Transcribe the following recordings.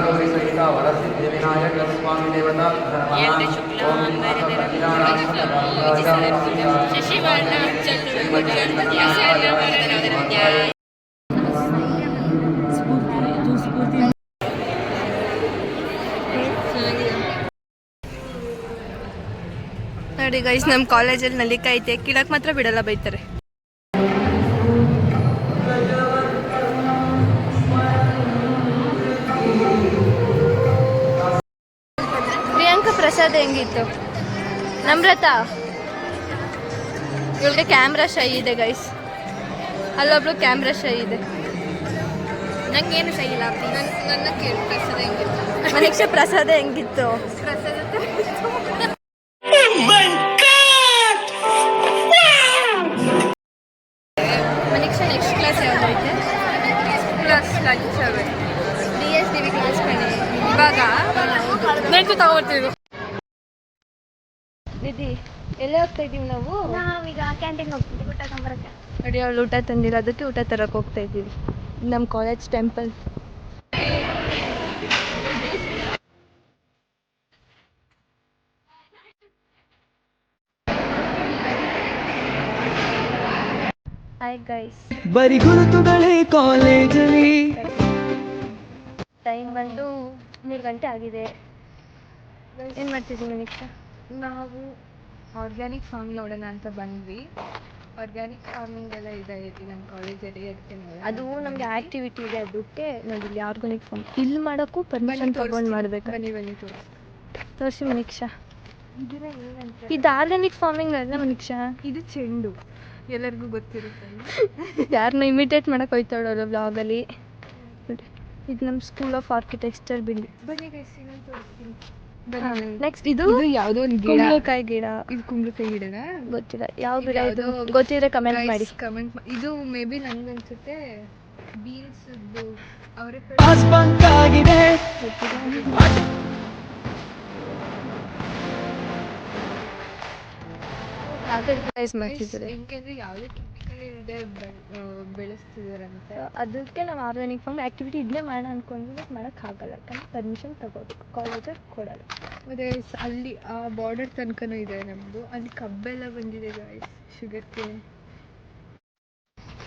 ಗೌರಿ ಸಹಿತ ವರಸಿದ್ಧಿ ವಿನಾಯಕ ಸ್ವಾಮಿ ದೇವತಾ ನೋಡಿ ಗೈಸ್, ನಮ್ಮ ಕಾಲೇಜಲ್ಲಿ ನಲ್ಲಿಕಾಯಿ ಐತೆ, ಕಿಡಕ್ ಮಾತ್ರ ಬಿಡಲ್ಲ, ಬೈತಾರೆ. ಪ್ರಿಯಾಂಕಾ ಪ್ರಸಾದ್ ಹೆಂಗಿತ್ತು? ನಮ್ರತಾ ಇವಳಿಗೆ ಕ್ಯಾಮ್ರಾ ಶೈ ಇದೆ ಗೈಸ್. ಅಲ್ಲೊಬ್ಳು ಕ್ಯಾಮ್ರಾ ಶೈ ಇದೆ. ನಂಗೇನು ಶೈ ಇಲ್ಲ. ನನ್ನ ಕೇಳಿ ಪ್ರಸಾದ ಹೆಂಗಿತ್ತು? ಮನೀಕ್ಷಾ ಪ್ರಸಾದ ಹೆಂಗಿತ್ತು? ಮನೀಕ್ಷಾ ನೆಕ್ಸ್ಟ್ ಕ್ಲಾಸ್ ಯಾವ್ದೈತೆ? ಕ್ಲಾಸ್ ಲಂಚ್ DSDV ಕ್ಲಾಸ್ ಕಣೆ. ಇವಾಗ ನೆಕ್ಸ್ಟ್ ತಗೋತೀವಿ. ನಿಧಿ, ಎಲ್ಲೇ ಹೋಗ್ತಾ ಇದ್ದೀವಿ ನಾವು? ನಾವೀಗ ಕ್ಯಾಂಟೀನ್ ಹೋಗ್ತೀವಿ ಊಟ ತಗೊಂಬರಕ್ಕೆ. ನೋಡಿ, ಅವಳು ಊಟ ತಂದಿಲ್ಲ, ಅದಕ್ಕೆ ಊಟ ತರಕ್ಕೆ ಹೋಗ್ತಾ ಇದ್ದೀವಿ. ನಮ್ಮ ಕಾಲೇಜ್ ಟೆಂಪಲ್. ಹಾಯ್ ಗೈಸ್, ಬರಿ ಗುರುತುಗಳೇ ಕಾಲೇಜಲ್ಲಿ. ಟೈಮ್ ಬಂದು 3 ಗಂಟೆ ಆಗಿದೆ. ಏನು ಮಾಡ್ತಿದ್ದೀವಿ ಮನೀಕ್ಷಾ? ನಾವು ಆರ್ಗ್ಯಾನಿಕ್ ಫಾರ್ಮ್ ನೋಡೋಣ ಅಂತ ಬಂದ್ವಿ. ಆರ್ಗ್ಯಾನಿಕ್ ಫಾರ್ಮಿಂಗ್ ಎಲ್ಲ ಇದೆ ನಮ್ಮ ಕಾಲೇಜಲ್ಲಿ. ಅದಕ್ಕೆ ಅದು ನಮಗೆ ಆ್ಯಕ್ಟಿವಿಟಿ ಇದೆ, ಅದಕ್ಕೆ ನೋಡಿ ಇಲ್ಲಿ ಆರ್ಗ್ಯಾನಿಕ್ ಫಾರ್ಮ್ ಇಲ್ಲಿ ಮಾಡೋಕ್ಕೂ ಪರ್ಮಿಷನ್ ತಗೊಂಡು ಮಾಡಬೇಕು. ಬನ್ನಿ ತೋರಿಸಿ ಮನೀಕ್ಷಾ. ಇದು ಆರ್ಗ್ಯಾನಿಕ್ ಫಾರ್ಮಿಂಗ್ ಅಲ್ಲ ಮನೀಕ್ಷಾ, ಇದು ಚೆಂಡು, ಎಲ್ಲರಿಗೂ ಗೊತ್ತಿರುತ್ತೆ. ಯಾರನ್ನ ಇಮಿಟೇಟ್ ಮಾಡಕ್ಕೆ ಹೋಯ್ತಾಳಲ್ಲ ಬ್ಲಾಗಲ್ಲಿ. ಇದು ನಮ್ಮ ಸ್ಕೂಲ್ ಆಫ್ ಆರ್ಕಿಟೆಕ್ಚರ್ ಬಿಲ್ಡಿಂಗ್. ಬನ್ನಿ ಗೈಸ್, ಇನ್ನೊಂದು ತೋರಿಸ್ತೀನಿ. ನೆಕ್ಸ್ಟ್ ಇದು ಯಾವುದೋ ಒಂದು ಕುಂಬಳಕಾಯಿ ಗಿಡ. ಇದು ಕುಂಬಳಕಾಯಿ ಗಿಡನ? ಗೊತ್ತಿಲ್ಲ ಯಾವ ಗಿಡ ಇದು, ಗೊತ್ತಿದ್ರೆ ಕಮೆಂಟ್ ಮಾಡಿ. ಇದು ಮೇ ಬಿ ನನಗನ್ಸುತ್ತೆ ಬೀನ್ಸ್ ಅವರೇ ಆಗಿದೆ. ಹೆಂಗಂದ್ರೆ ಯಾವುದೇ ಕೆಮಿಕಲ್ ಇಲ್ಲದೆ ಬೆಳೆಸ್ತಿದಾರಂತೆ. ಅದಕ್ಕೆ ನಾವು ಆರ್ಗ್ಯಾನಿಕ್ ಫಾರ್ಮ್ ಆ್ಯಕ್ಟಿವಿಟಿ ಇದನ್ನೇ ಮಾಡೋಣ ಅಂದ್ಕೊಂಡ್ವಿ, ಬಟ್ ಮಾಡೋಕ್ಕಾಗಲ್ಲ, ಯಾಕಂದ್ರೆ ಪರ್ಮಿಷನ್ ತಗೋಬೇಕು, ಕಾಲೇಜಲ್ಲಿ ಕೊಡಲ್ಲ. ಮತ್ತು ಅಲ್ಲಿ ಆ ಬಾರ್ಡರ್ ತನಕನೂ ಇದೆ ನಮ್ಮದು. ಅಲ್ಲಿ ಕಬ್ಬೆಲ್ಲ ಬಂದಿದೆ ಗಾಯ್ಸ್, ಶುಗರ್ ಕೇನ್.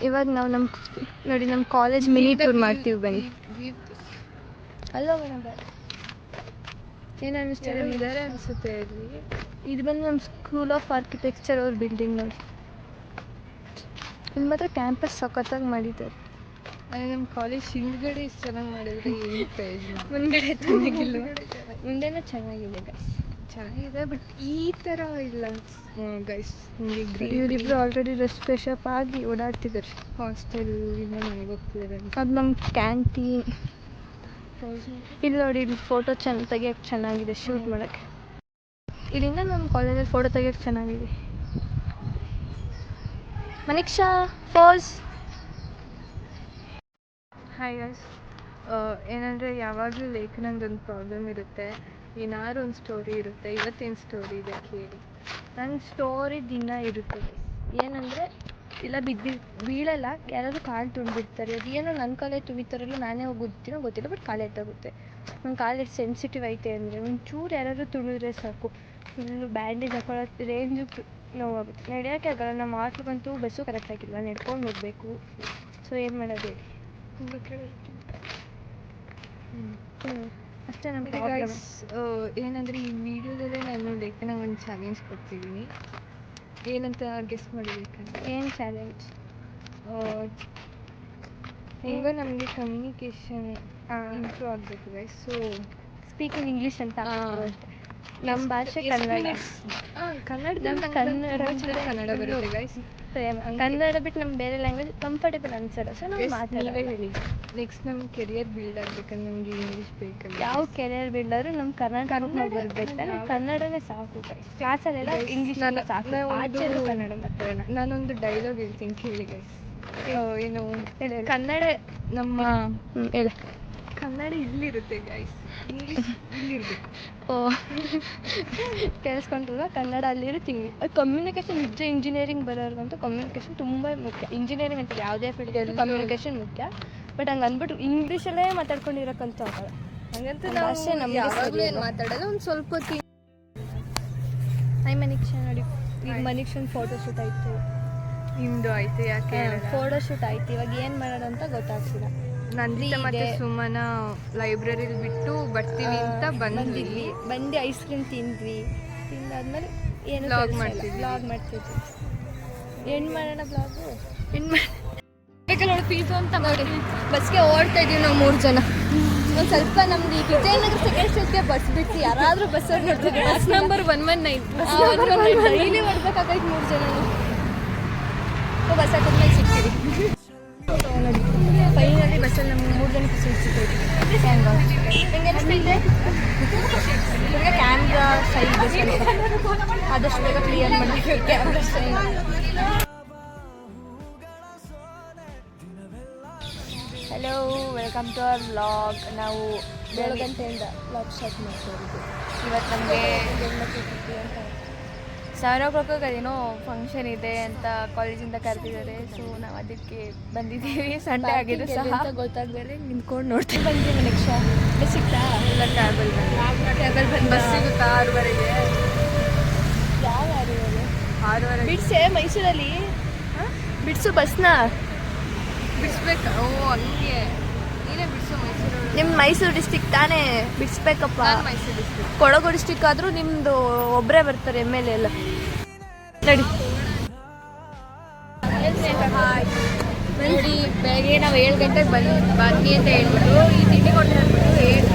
ಇವಾಗ ನಾವು ನೋಡಿ ನಮ್ಮ ಕಾಲೇಜ್ ಮಿನಿ ಟೂರ್ ಮಾಡ್ತೀವಿ, ಬನ್ನಿ. ಅಲ್ಲ ಏನು ಅನ್ನಿಸ್ತಿದೆ? ಇದ್ದಾರೆ ಅನಿಸುತ್ತೆ ಅಲ್ಲಿ. ಇದು ಬಂದು ನಮ್ಮ ಸ್ಕೂಲ್ ಆಫ್ ಆರ್ಕಿಟೆಕ್ಚರ್ ಅವ್ರ ಬಿಲ್ಡಿಂಗ್ ನೋಡಿ. ಇಲ್ಲಿ ಮಾತ್ರ ಕ್ಯಾಂಪಸ್ ಸಖತ್ತಾಗಿ ಮಾಡಿದ್ದಾರೆ. ಅದೇ ನಮ್ಮ ಕಾಲೇಜ್ ಹಿಂದ್ಗಡೆ ಇಷ್ಟು ಚೆನ್ನಾಗಿ ಮಾಡಿದ್ರೆ ಏನು ಪ್ರಯೋಜನ? ಮುಂದ್ಗಡೆ ಚೆನ್ನಾಗಿಲ್ಲ, ಮುಂದೆನೂ ಚೆನ್ನಾಗಿದೆ ಗೈಸ್. ಚೆನ್ನಾಗಿದೆ, ಬಟ್ ಈ ಥರ ಇಲ್ಲ ಗೈಸ್. ಇವರಿಬ್ರು ಆಲ್ರೆಡಿ ಫ್ರೆಶಪ್ ಆಗಿ ಓಡಾಡ್ತಿದ್ದಾರೆ. ಹಾಸ್ಟೆಲ್ ಇಂದ ಮನೆಗೆ ಹೋಗ್ತಿದ್ದಾರೆ. ಅದು ನಮ್ಮ ಕ್ಯಾಂಟೀನ್. ಇಲ್ಲಿ ನೋಡಿ, ಇಲ್ಲಿ ಫೋಟೋ ತೆಗಿಯೋಕ್ಕೆ ಚೆನ್ನಾಗಿದೆ, ಶೂಟ್ ಮಾಡೋಕ್ಕೆ. ಇಲ್ಲಿಂದ ನಮ್ಮ ಕಾಲೇಜಲ್ಲಿ ಫೋಟೋ ತೆಗಿಯೋಕ್ಕೆ ಚೆನ್ನಾಗಿದೆ. ಮನೀಕ್ಷಾ ಫೋಸ್. ಹಾಯ್ ಗೈಸ್, ಏನಂದರೆ ಯಾವಾಗಲೂ ಲೇಖನದೊಂದು ಪ್ರಾಬ್ಲಮ್ ಇರುತ್ತೆ. ಏನಾದ್ರು ಒಂದು ಸ್ಟೋರಿ ಇರುತ್ತೆ. ಇವತ್ತೇನು ಸ್ಟೋರಿ ಇದೆ ಕೇಳಿ. ನನ್ನ ಸ್ಟೋರಿ ದಿನ ಇರುತ್ತೆ. ಏನಂದರೆ ಇಲ್ಲ ಬೀಳಲ್ಲ, ಯಾರಾದರೂ ಕಾಲು ತುಂಬಿಡ್ತಾರೆ. ಅದು ಏನೋ ನನ್ನ ಕಾಲೇ ತುಳಿತಾರಲ್ಲ, ನಾನೇ ಹೋಗಿ ಗುದ್ದಿನೋ ಗೊತ್ತಿಲ್ಲ, ಬಟ್ ಕಾಲೇ ತಗುತ್ತೆ. ನನ್ನ ಕಾಲು ಎಷ್ಟು ಸೆನ್ಸಿಟಿವ್ ಐತೆ ಅಂದರೆ ಒಂಚೂರು ಯಾರಾದರೂ ತುಳಿದ್ರೆ ಸಾಕು, ಫುಲ್ಲು ಬ್ಯಾಂಡೇಜ್ ಹಾಕೊಳ್ಳೋ ರೇಂಜು ನೋವಾಗುತ್ತೆ. ನಡೆಯೋಕ್ಕೆ ಆಗಲ್ಲ. ನಮ್ಮ ಹಾಸ್ಟ್ಲಿಗಂತೂ ಬಸ್ಸು ಕರೆಕ್ಟಾಗಿಲ್ಲ, ನಡ್ಕೊಂಡು ಹೋಗಬೇಕು. ಸೊ ಏನು ಮಾಡೋದು ಹೇಳಿ? ಅಷ್ಟೇ ನಮ್ಮ ಪ್ರಾಬ್ಲಮ್. ಏನಂದರೆ ಈ ವಿಡಿಯೋದಲ್ಲೇ ನಾನು ಲೇಖನ ಒಂದು ಚಾಲೆಂಜ್ ಕೊಡ್ತಿದ್ದೀನಿ. ಏನಂತ ಗೆಸ್ ಮಾಡಬೇಕಂತ. ಏನು ಚಾಲೆಂಜ್? ಹೆಂಗೋ ನಮಗೆ ಕಮ್ಯುನಿಕೇಷನ್ ಇಂಪ್ರೂವ್ ಆಗಬೇಕು ಗೈಸ್. ಸೊ ಸ್ಪೀಕಿಂಗ್ ಇಂಗ್ಲೀಷ್ ಅಂತ ನಮ್ಮ ಭಾಷೆ ಕನ್ನಡ. ಕನ್ನಡ ಬರುತ್ತೆ ಗೈಸ್. ಕನ್ನಡ ಬಿಟ್ಟು ನಮ್ಗೆ ಬೇರೆ ಲ್ಯಾಂಗ್ವೇಜ್ ಕಂಫರ್ಟೇಬಲ್ ಅನ್ಸಲ್ಲ, ಸೊ ನಾವು ಮಾತಾಡೋದು. ಹೇಳಿ. ನೆಕ್ಸ್ಟ್ ನಮ್ಮ ಕೆರಿಯರ್ ಬಿಲ್ಡ್ ಆಗಬೇಕಂದ್ರೆ ನಮಗೆ ಇಂಗ್ಲೀಷ್ ಬೇಕಲ್ಲ. ಯಾವ ಕೆರಿಯರ್ ಬಿಲ್ಡರು ನಮ್ಮ ಕನ್ನಡ ಬರಬೇಕು, ನಮ್ಮ ಕನ್ನಡನೇ ಸಾಕು. ಕ್ಲಾಸಲ್ಲೆಲ್ಲ ಇಂಗ್ಲೀಷ್ ಸಾಕು, ಆಚೆನೂ ಕನ್ನಡ ಮಾತಾಡೋಣ. ನಾನೊಂದು ಡೈಲಾಗ್ ಹೇಳ್ತೀನಿ ಕೇಳಿ ಗೈಸ್. ಏನು ಕನ್ನಡ ನಮ್ಮ ಹೇಳಿ. ಕನ್ನಡ ಇಲ್ಲಿರುತ್ತೆ ಗೈಸ್, ಇಂಗ್ಲೀಷ್ ಇಲ್ಲಿರಬೇಕು. ಓ ಕೇಳಿಸ್ಕೊಂಡ್ರಲ್ಲ, ಕನ್ನಡ ಅಲ್ಲಿರುತ್ತೆ. ಕಮ್ಯುನಿಕೇಷನ್ ನಿಜ ಇಂಜಿನಿಯರಿಂಗ್ ಬರೋರ್ಗಂತೂ ಕಮ್ಯುನಿಕೇಷನ್ ತುಂಬ ಮುಖ್ಯ. ಇಂಜಿನಿಯರಿಂಗ್ ಅಂತ ಯಾವುದೇ ಫೀಲ್ಡ್ ಕಮ್ಯುನಿಕೇಷನ್ ಮುಖ್ಯ. ಬಟ್ ಹಂಗೆ ಅಂದ್ಬಿಟ್ಟು ಇಂಗ್ಲೀಷಲ್ಲೇ ಮಾತಾಡ್ಕೊಂಡಿರೋಕ್ಕಂತೂ ಆಗಲ್ಲ. ಹಂಗಂತ ನಮ್ಮ ನಾವು ಭಾಷೆ ನಮ್ಗೆ ಯಾವಾಗಲೂ ಏನು ಸರಿಯಲ್ಲ. ಮಾತಾಡಲ್ಲ, ಒಂದು ಸ್ವಲ್ಪ ಹೊತ್ತು. ಐ ಮನೀಕ್ಷಾ ನೋಡಿ, ಈಗ ಮನೀಕ್ಷನ್ ಫೋಟೋಶೂಟ್ ಆಯಿತು, ನಿಮ್ದು ಆಯ್ತು, ಯಾಕೆ ಫೋಟೋಶೂಟ್ ಆಯ್ತು. ಇವಾಗ ಏನು ಮಾಡೋಣ ಅಂತ ಗೊತ್ತಾಗ್ತಿಲ್ಲ. ನಂದಿತಾ ಮತ್ತೆ ಸುಮನ ಲೈಬ್ರರಿಲಿ ಬಿಟ್ಟು ಬರ್ತೀವಿ ಅಂತ ಬಂದಿದ್ವಿ, ಬಂದು ಐಸ್ ಕ್ರೀಮ್ ತಿಂದಾದ್ಮೇಲೆ ಏನು Vlog ಮಾಡ್ತಿದ್ವಿ. ಬ್ಲಾಗ್ ಮಾಡ್ತಿದ್ವಿ. ಏನು ಮಾಡೋಣ ಬ್ಲಾಗು? ನೋಡಿ ಪೀಸು ಅಂತ ನೋಡಿ ಬಸ್ಗೆ ಓಡ್ತಾ ಇದೀವಿ ನಾವು 3 ಜನ. ಒಂದು ಸ್ವಲ್ಪ ನಮ್ದು ಈ ವಿಜಯನಗರ ಸೆಕೆಂಡ್ ಸ್ಟೇಜ್ಗೆ ಬಸ್ ಬಿಟ್ಟು ಯಾರಾದರೂ ಬಸ್ಸಲ್ಲಿ ನೋಡ್ತಿದ್ವಿ. ಬಸ್ ನಂಬರ್ 119 ಡೈಲಿ ಹೊಡ್ಬೇಕಾಗೈತೆ 3 ಜನ. ಬಸ್ ಹಾಕಿದ್ಮೇಲೆ ಸಿಗ್ತೀವಿ. ನೋಡಿ ಫೈನಲಿ ಬಸ್ಸಲ್ಲಿ ನಮ್ಗೆ 3 ಜನಕ್ಕೆ ಸೀಟ್ ಸಿಗ್ತೈತಿ. ಹೆಂಗೆ ಅನಿಸ್ತಿದೆ? ಕ್ಯಾಮ್ರಾ ಸೈಡ್ ಆದಷ್ಟು ಬೇಗ ಕ್ಲಿಯರ್ ಮಾಡಿ camera side. Hello, welcome to our vlog. ನಾವು 7 ಗಂಟೆಯಿಂದ ವ್ಲಾಗ್ ಸ್ಟಾರ್ಟ್ ಮಾಡ್ತಿರೋದು. ಇವತ್ತು ನಮಗೆ ಅಂತ 7 o'clock ಏನೋ ಫಂಕ್ಷನ್ ಇದೆ ಅಂತ ಕಾಲೇಜಿಂದ ಕರೆದಿದ್ದಾರೆ. ಸೊ ನಾವು ಅದಕ್ಕೆ ಬಂದಿದ್ದೀವಿ. ಸಂಡೇ ಆಗಿದ್ದು ಸಹ ಅಂತ ಗೊತ್ತಾಗ್ಬೇರೆ ನಿಂತ್ಕೊಂಡು ನೋಡ್ತಾ ಬಂದಿದ್ದೀವಿ. ನೆಕ್ಸ್ಟ್ ಬಸ್ ಸಿಗ್ತಾ? ಇಲ್ಲ, ಟ್ಯಾಬಲ್ ಬಂದು ಬಸ್ ಸಿಗುತ್ತಾ 6:30ಗೆ? ಯಾವ 6:30 ಬಿಡ್ಸೆ ಮೈಸೂರಲ್ಲಿ ಬಿಡ್ಸು ಬಸ್ನ. ಬಿಡಿಸ್ಬೇಕಾ? ಓ ಹಂಗೆ, ನೀನೇ ಬಿಡಿಸು ಮೈಸೂರು. ನಿಮ್ಮ ಮೈಸೂರು ಡಿಸ್ಟಿಕ್ ತಾನೇ ಬಿಡಿಸ್ಬೇಕಪ್ಪ. ಮೈಸೂರು ಡಿಸ್ಟ್ರಿಕ್ಟ್. ಕೊಡಗು ಡಿಸ್ಟಿಕ್ ಆದರೂ ನಿಮ್ಮದು ಒಬ್ಬರೇ ಬರ್ತಾರೆ MLA ಎಲ್ಲ. ನಡಿ ನೋಡಿ, ಬೆಳಗ್ಗೆ ನಾವು 7 ಗಂಟೆಗೆ ಬನ್ನಿ ಅಂತ ಹೇಳ್ಬಿಟ್ಟು ಈ ತಿಂಡಿ ಕೊಟ್ಟರೆ ಅಂದ್ಬಿಟ್ಟು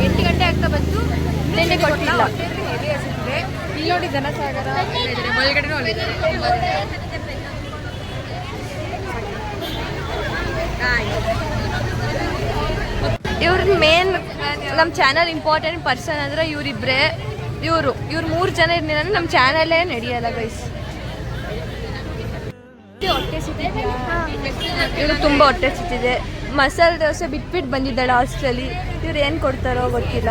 8 ಗಂಟೆ ಆಗ್ತಾ ಬಂತು. ತಿಂಡಿ ಕೊಟ್ಟಿಲ್ಲ. ಎದೆ ಹಸಿದ್ರೆ ಇಲ್ಲಿ ನೋಡಿ ಜನಸಾಗರ ಒಳಗಡೆನೂ ಇವ್ರ ಮೇನ್ ನಮ್ಮ ಚಾನಲ್ ಇಂಪಾರ್ಟೆಂಟ್ ಪರ್ಸನ್ ಅಂದರೆ ಇವರಿಬ್ಬರೇ. ಇವ್ರು 3 ಜನ ಇರಲಿಲ್ಲ ಅಂದರೆ ನಮ್ಮ ಚಾನಲೇ ನಡೆಯಲ್ಲ ಗೈಸ್. ಹೊಟ್ಟೆ ಸಿಕ್ತಿದೆ, ಇವ್ರು ತುಂಬ ಹೊಟ್ಟೆ ಸಿಕ್ತಿದೆ. ಮಸಾಲೆ ದೋಸೆ ಬಿಟ್ಬಿಟ್ಟು ಬಂದಿದ್ದಾಳೆ ಹಾಸ್ಟೆಲಲ್ಲಿ. ಇವ್ರು ಏನು ಕೊಡ್ತಾರೋ ಗೊತ್ತಿಲ್ಲ.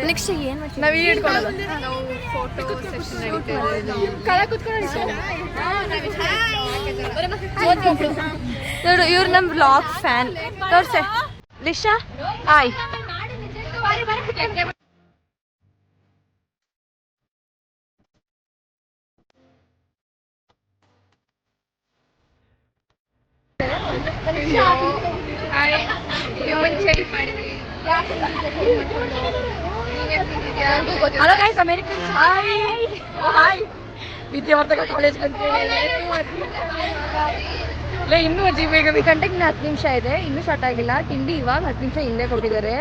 ನೆಕ್ಸ್ಟ್ ಏನು ಮಾಡ್ತೀವಿ? ನಾವು ಹಿಡ್ಕೊಳ್ಳೋದು, ನಾವು ಫೋಟೋ ಸೆಷನ್ ನೋಡು, ಇವ್ರು ನಮ್ಮ ವ್ಲಾಗ್ ಫ್ಯಾನ್. ತೋರ್ಸೆ ಲಿಶಾ. ಆಯ್ ಹಲೋ ಗೈಸ್, ಅಮೇರಿಕನ್ ಹಾಯ್ ವಿದ್ಯಾವರ್ಧಕ ಕಾಲೇಜ್ ಇನ್ನೂ ಗಂಟೆಗೆ 10 ನಿಮಿಷ ಇದೆ, ಇನ್ನೂ ಸ್ಟಾರ್ಟ್ ಆಗಿಲ್ಲ. ತಿಂಡಿ ಇವಾಗ 10 ನಿಮಿಷ ಹಿಂದೆ ಕೊಟ್ಟಿದ್ದಾರೆ.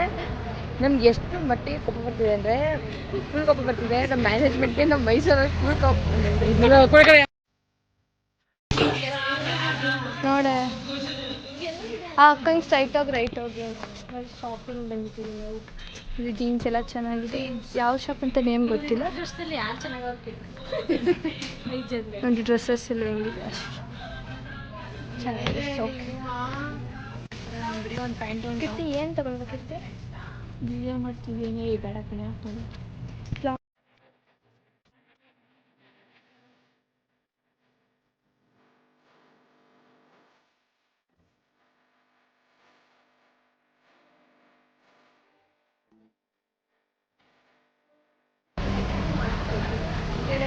ನಮ್ಗೆ ಎಷ್ಟು ಮಟ್ಟಿಗೆ ಕೋಪ ಬರ್ತಿದೆ ಅಂದರೆ ಫುಲ್ ಕೋಪ ಬರ್ತಿದೆ. ನಮ್ಮ ಮ್ಯಾನೇಜ್ಮೆಂಟ್ಗೆ ನಮ್ಮ ಮೈಸೂರಲ್ಲಿ ಫುಲ್ ಕೋಪ. ನೋಡೆ ಆ ಅಕ್ಕಂಗೆ ಸ್ಟ್ರೈಟ್ ಹೋಗಿ ರೈಟ್ ಹೋಗಿ. ಶಾಪಿಂಗ್ ಬಂದಿದ್ದೀವಿ ನಾವು. ಇದು ಜೀನ್ಸ್ ಎಲ್ಲ ಚೆನ್ನಾಗಿದೆ. ಯಾವ ಶಾಪ್ ಅಂತ ನೇಮ್ ಗೊತ್ತಿಲ್ಲ. ನೋಡಿ ಡ್ರೆಸ್ಸಸ್ ಎಲ್ಲ ಹೆಂಗಿದೆ, ಚೆನ್ನಾಗಿದೆ. ಒಂದು ಪ್ಯಾಂಟ್ ಒಂದು ಏನು ತಗೊಳ್ಬೇಕಿತ್ತು? ವಿಡಿಯೋ ಮಾಡ್ತಿದ್ದೀನಿ, ಬೇಡ ಕಡೆ ಹಾಕ್ಬೋದು.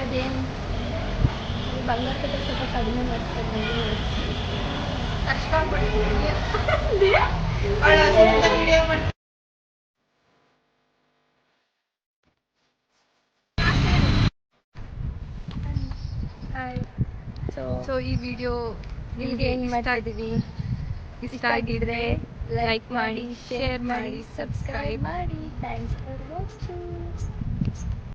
ಅದೇನು ಬಂಗಾರ ಸ್ವಲ್ಪ ಕಡಿಮೆ ಮಾಡ್ತಾರೆ. ಸೊ ಈ ವಿಡಿಯೋ ನಿಮಗೆ ಏನು ಮಾಡ್ತಿದ್ದೀವಿ? ಇಷ್ಟ ಆಗಿದ್ರೆ ಲೈಕ್ ಮಾಡಿ, ಶೇರ್ ಮಾಡಿ, ಸಬ್ಸ್ಕ್ರೈಬ್ ಮಾಡಿ. Thanks for watching.